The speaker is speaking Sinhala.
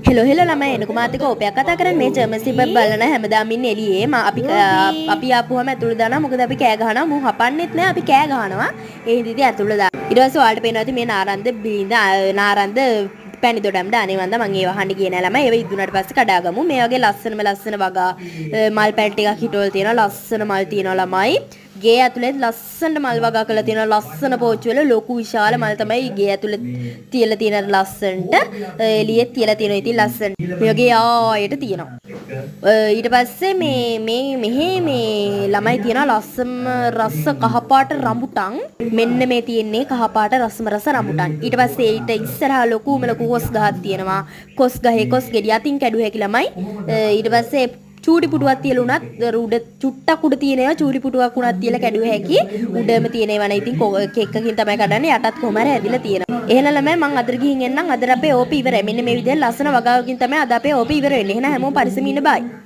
හෙලෝ හෙලෝ ළමයි එනකො මාත් එක්ක ඕපයක් කතා කරන්න මේ ජර්මන් සිපර් බලන හැමදාම ඉන්නේ එළියේ අපි ආපුවම ඇතුළට දානවා මොකද අපි කෑ ගහනවා මු හපන්නෙත් නෑ අපි කෑ ගහනවා ඒ හින්දා ඉතින් ඇතුළට දානවා ඊට පස්සේ ඔයාලට පේනවා ඉතින් මේ නාරන්ද පැණි දොඩම්ට අනේ වන්ද මම ඒව අහන්න ගියේ නෑ ළමයි ඒව ඉදුණාට පස්සේ කඩාගමු මේ වගේ ලස්සන වගා මල් පැණි ටිකක් හිටවල තියෙනවා ලස්සන මල් තියෙනවා ළමයි ගේ ඇතුලේ ලස්සනට මල් වගා කරලා තියෙනවා ලස්සන පෝච්චි වල ලොකු විශාල මල් තමයි ගේ ඇතුලේ තියලා තියෙන ලස්සනට එළියේ තියලා තියෙනවා ඉතින් ලස්සන මේ වගේ ආයෙට තියෙනවා ඊට පස්සේ මෙහි මේ ළමයි තියෙනවා ලස්සම රස කහපාට රඹුටන් මෙන්න මේ තියෙන්නේ කහපාට රසම රස රඹුටන් ඊට පස්සේ ඊට ඉස්සරහා ලොකු කොස් ගහක් තියෙනවා කොස් ගහේ කොස් ගෙඩි අතින් කැඩුව හැකි ළමයි ඊට පස්සේ චූටි පුටුවක් තියලා උනත් උඩ චුට්ටක් උඩ තියෙන ඒවා චූටි පුටුවක් උනත් තියලා කැඩුව හැකි උඩම තියෙන ඒවා නේ ඉතින් කෙක්කකින් තමයි කඩන්නේ යටත් කොහම හරි ඇදිලා තියෙනවා එහෙනම් ළමයි මං අදට ගිහින් එන්නම් අද අපේ ඕපි ඉවරයි මෙන්න මේ විදිහට ලස්සන වගාවකින් තමයි අද අපේ ඕපි ඉවර වෙන්නේ එහෙනම් හැමෝම පරිස්සමින් ඉන්න බයි